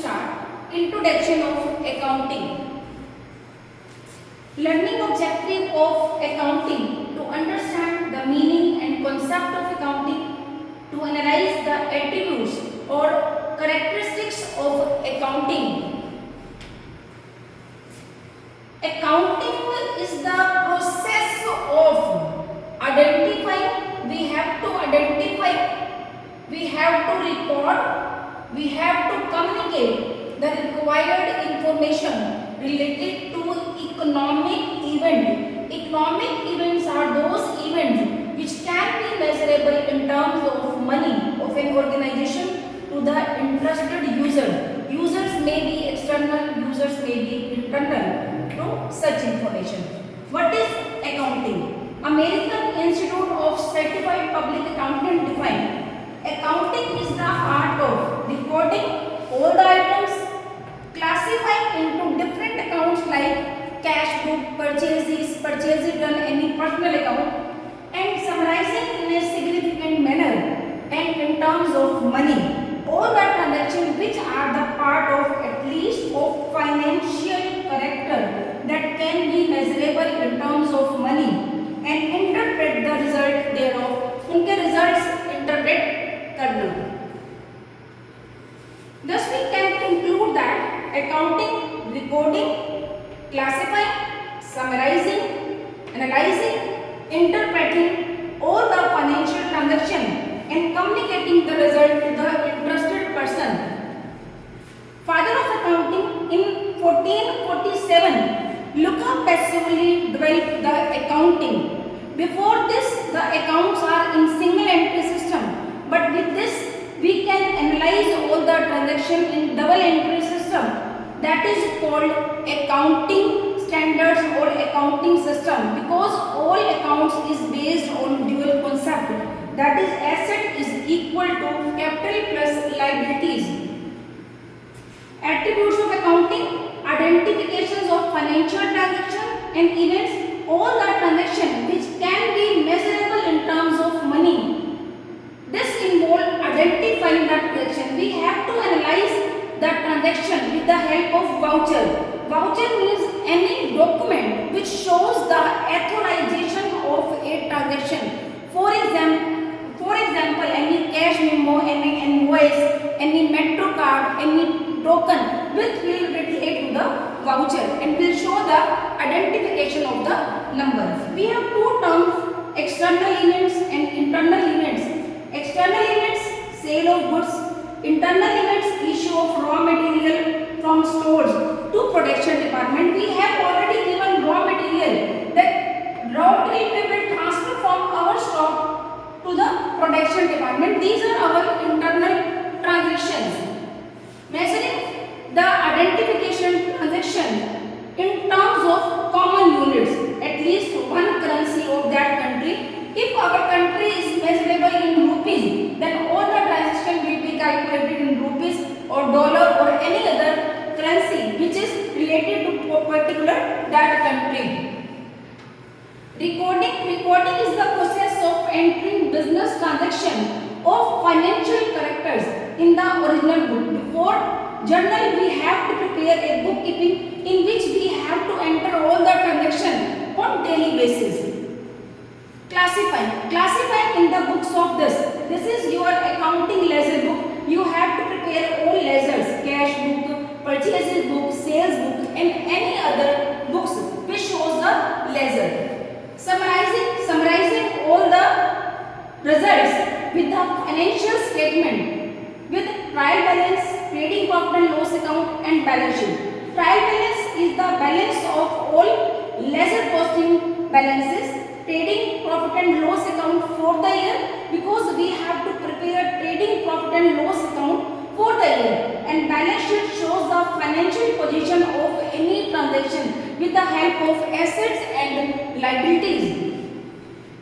start, introduction of accounting. Learning objective of accounting: to understand the meaning and concept of accounting, to analyze the attributes or characteristics of accounting. Accounting is the process of identifying. We have to identify, we have to record, we have to communicate the required information related to economic event. Economic events are those events which can be measurable in terms of money of an organization to the interested user. Users may be external, users may be internal to such information. What is accounting? American Institute of Certified Public Accountant define: accounting is the art of recording all the items, classifying into different accounts like cash book, purchases done, any personal account, and summarizing in a significant manner and in terms of money all the transactions which are the part of at least of financial character that can be measurable in terms of money, and interpret the result thereof. उनके results interpret करना. Thus we can conclude that accounting, recording, classifying, summarizing, analyzing, interpreting all the financial transaction and communicating the result to the interested person. Father of accounting in 1447, Luca passively developed the accounting. Before this, the accounts are in single entry system, but with this we can analyze all the transaction in double entry system. That is called accounting standards or accounting system, because all accounts is based on dual concept, that is asset is equal to capital plus liabilities. Attributes of accounting: identifications of financial transaction and events, all the transaction which can be measurable in terms of money. This involves identifying the transaction. We have to analyze the transaction with the help of voucher. Voucher means any document which shows the authorization of a transaction. For example, any cash memo, any invoice, any metro card, any token which will relate to the voucher and will show the identification of the number. We have two terms: external events and internal events. External events, sale of goods. Internal events, issue of raw material from stores to production department. We have already given raw material. That raw material we will transfer from our stock to the production department. These are our internal transactions. Measuring the identification transaction in terms of common units, at least one currency of that country. If our country is measurable in rupees, then all the transaction will be calculated in rupees or dollar or any other currency which is related to a particular that country. Recording is the process of entering business transaction of financial characters in the original book. Before journal, we have to prepare a bookkeeping in which we have to enter all the transaction on daily basis. Classifying in the books of this. This is your accounting ledger book. You have to prepare all ledgers: cash book, purchases book, sales book, and any other books which shows the ledger. Summarizing all the results with the financial statement with trial balance, trading profit and loss account, and balance sheet. Trial balance is the balance of all ledger costing balances, trading profit and loss account for the year, because we have to prepare trading profit and loss account for the year, and balance sheet shows the financial position of any transaction with the help of assets and liabilities.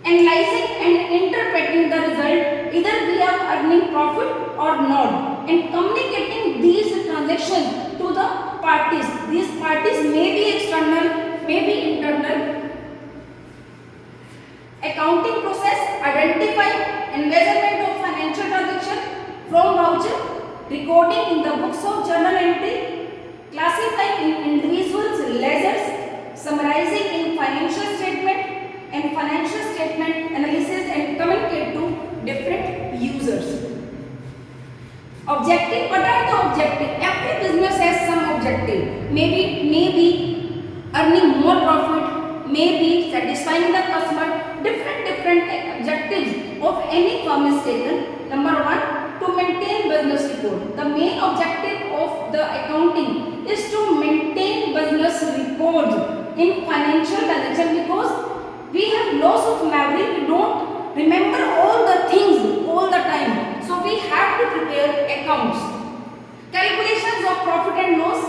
Analyzing and interpreting the result, either we are earning profit or not, and communicating these transactions to the parties. These parties may be external, may be internal. Accounting process: identifying and measurement of financial transaction from voucher, recording in the books of journal entry, liability, classifying in individuals' ledgers, summarizing in financial statement and financial statement analysis and communicate to different users. Objective. What are the objective? Every business has some objective. Maybe earning more profit, maybe satisfying the customer. Different objectives of any firm is taken. Number one, to maintain business report. The main objective of the accounting is to maintain business records in financial transaction, because we have loss of memory. We don't remember all the things all the time. So we have to prepare accounts. Calculations of profit and loss.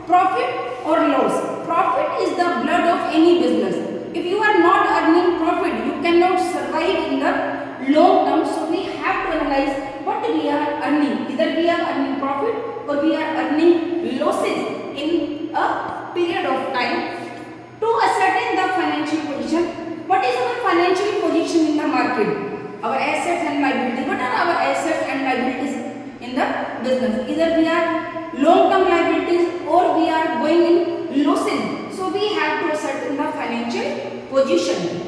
Profit or loss. Profit is the blood of any business. If you are not earning profit, you cannot survive in the long term. So we have to analyze what we are earning. Either we are earning profit or we are earning losses in a period of time. To ascertain the financial position, what is our financial position in the market? Our assets and liabilities. What are our assets and liabilities in the business? Either we are long-term liabilities or we are going in losses. So we have to ascertain the financial position.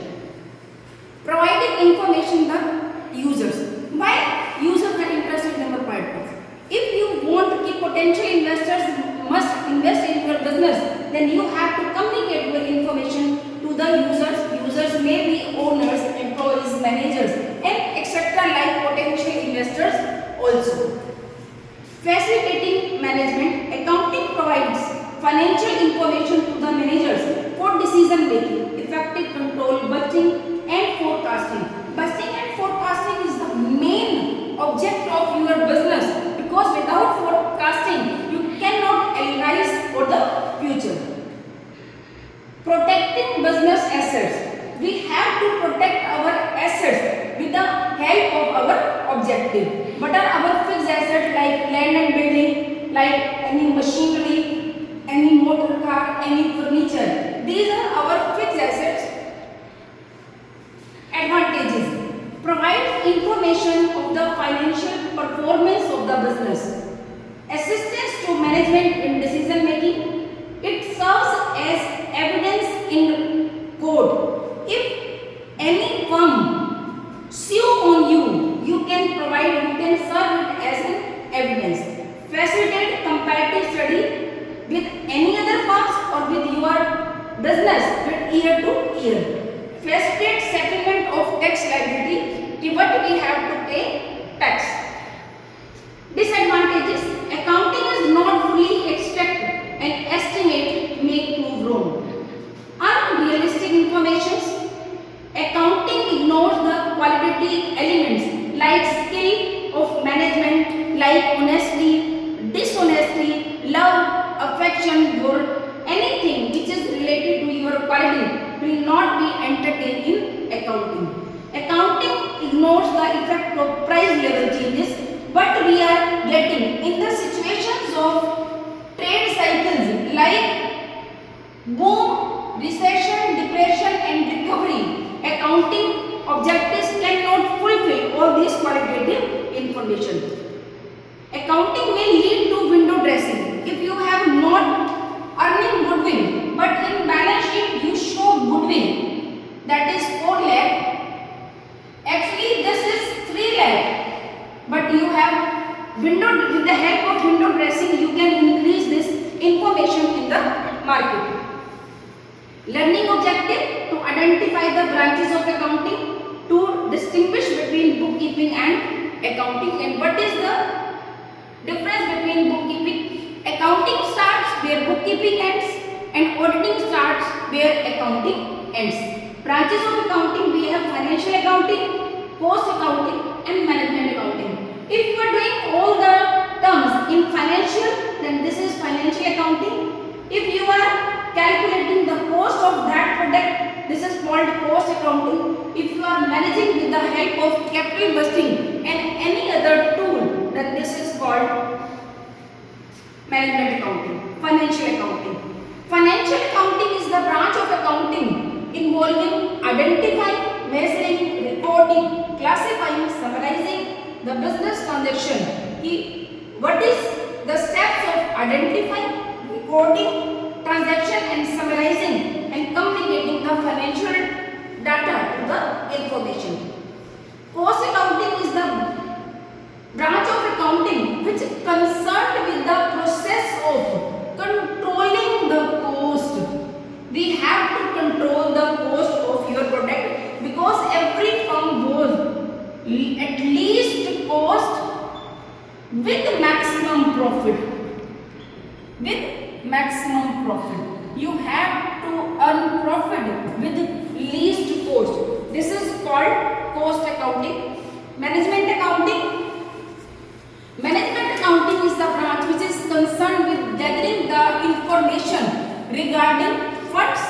Providing information to the users. Why users are interested in our partners? If you want to keep potential investors must invest in your business, then you have to communicate your information to the users. Users may be owners, employees, managers, and etc. like potential investors also. Facilitating management. Accounting provides financial information to the managers for decision making, effective control, budgeting and forecasting. Budgeting and forecasting is the main object of your business, because without forecasting you cannot analyze for the future. Protecting business assets. We have to protect our assets with the help of our objective. What are our fixed assets like land and building, like any machinery, any motor car, any furniture? These are our fixed assets. Advantages. Provides information of the financial performance of the business. Assistance to management in decision making. It serves as evidence in court. If any firm sue on you, you can serve it as an evidence. Facilitate comparative study with any other firms or with your business with year to year. Facilitate settlement of tax liability, what we have to pay tax. Disadvantages. Accounting is not fully expect and estimate may prove wrong. Unrealistic information. Accounting ignores the qualitative elements like skill of management, like honesty, dishonesty, love, affection, your anything which is related to your quality will not be entertained in accounting. Accounting ignores the effect of price level changes, but we are getting in the situations of trade cycles like boom, recession, depression and recovery. Accounting objectives cannot fulfill all these qualitative information. Accounting may lead to window dressing. If you have not earning goodwill, but in balance sheet you show goodwill, that is 4 lakh. Actually this is 3 lakh, but you have window, with the help of window dressing you can increase this information in the market. Learning objective. To identify the branches of accounting, to distinguish between bookkeeping and accounting, and what is the difference between bookkeeping. Accounting starts where bookkeeping ends and auditing starts where accounting ends. Branches of accounting, we have financial accounting, cost accounting and management accounting. If you are doing all the terms in financial, then this is financial accounting. If you are calculating the cost of that product, this is called cost accounting. If you are managing with the help of capital budgeting and any other tool, then this is called management accounting, financial accounting. Financial accounting is the branch of accounting involving identifying, measuring, recording, classifying, summarizing the business transaction. What is the steps of identifying, recording transaction and summarizing and communicating the financial data to the information. Cost accounting is the branch of accounting which is concerned with the process of controlling the cost. We have to control the cost of your product because every firm goes at least cost with maximum profit. With maximum profit. You have to earn profit with least cost. This is called cost accounting. Management accounting. Management accounting is the branch which is concerned with gathering the information regarding funds,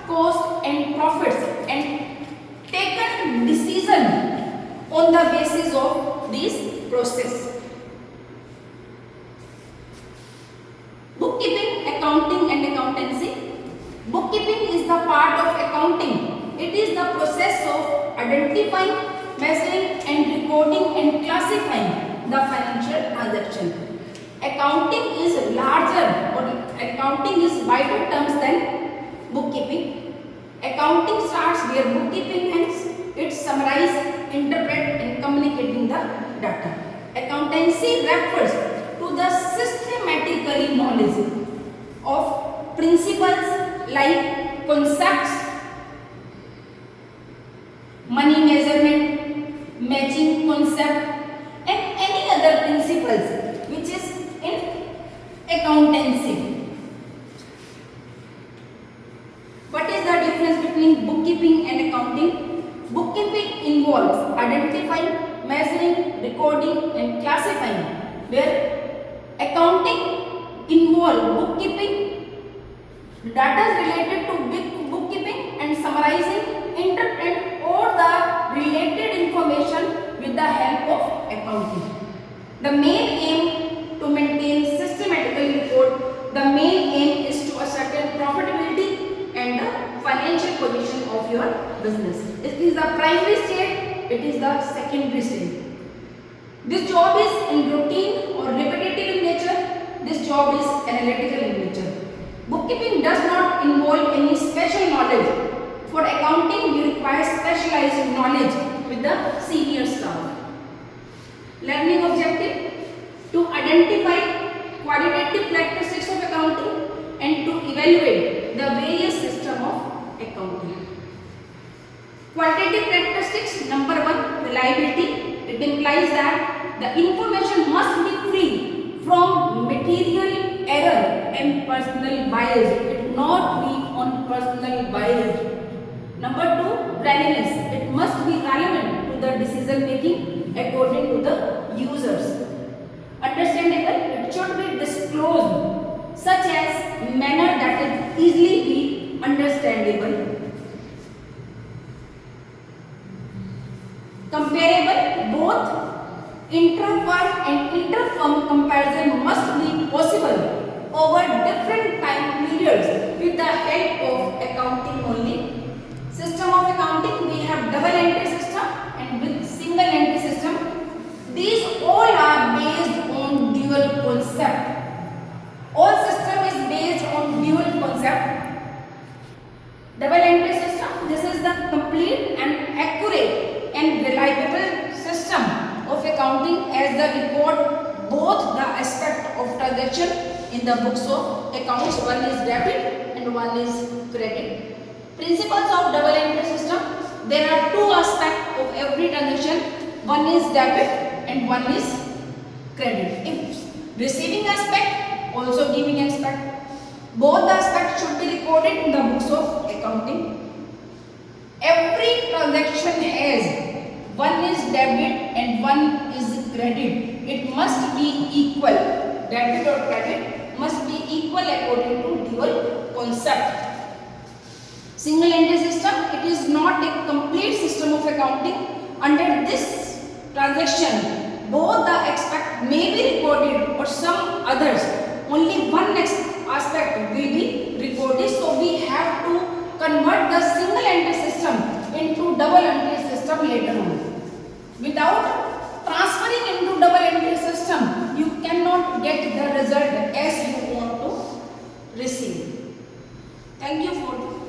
cost and profits and taken decision on the basis of this process. Bookkeeping, accounting and accountancy. Bookkeeping is the part of accounting. It is the process of identifying, measuring and recording and classifying the financial transaction. Accounting is larger or accounting is wider terms than bookkeeping. Accounting starts where bookkeeping ends. It summarizes, interprets and communicating the data. Accountancy refers to the systematically knowledge of principles like concepts, money measurement, matching concept and any other principles which is in accountancy. What is the difference between bookkeeping and accounting? Bookkeeping involves identifying, measuring, recording and classifying, where accounting involves bookkeeping, data related to bookkeeping and summarizing, interpret all the related information with the help of accounting. The main aim to maintain systematical report. The main aim is to ascertain profitability and the financial position of your business. It is the primary state, it is the secondary state. This job is in routine or repetitive in nature. This job is analytical in nature. Bookkeeping does not involve any special knowledge. For accounting, you require specialized knowledge with the senior staff. Learning objective: to identify qualitative characteristics of accounting and to evaluate the various systems of accounting. Qualitative characteristics: number 1, reliability. It implies that the information must be free from material error and personal bias. It will not be on personal bias. Number 2, readiness. It must be relevant to the decision making according to the users. Understandable. It should be disclosed such as manner that is easily be understandable. Comparable. Both intra-firm and inter-firm comparison must be possible over different time periods with the help of accounting only. System of accounting, we have double entry system and with single entry system. These all are based on dual concept. All system is based on dual concept. Double entry system, this is the complete and accurate and reliable system of accounting as the record both the aspect of transaction in the books of accounts. One is debit and one is credit. Principles of double entry system: there are two aspects of every transaction. One is debit and one is credit. If receiving aspect, also giving aspect. Both the aspects should be recorded in the books of accounting. Every transaction has one is debit and one is credit. It must be equal. Debit or credit must be equal according to dual concept. Single entry system, it is not a complete system of accounting. Under this transaction, both the aspect may be recorded or some others. Only one aspect will be recorded. So we have to convert the single entry system into double entry system later on. Without transferring into double entry system, you cannot get the result as you want. Thank you for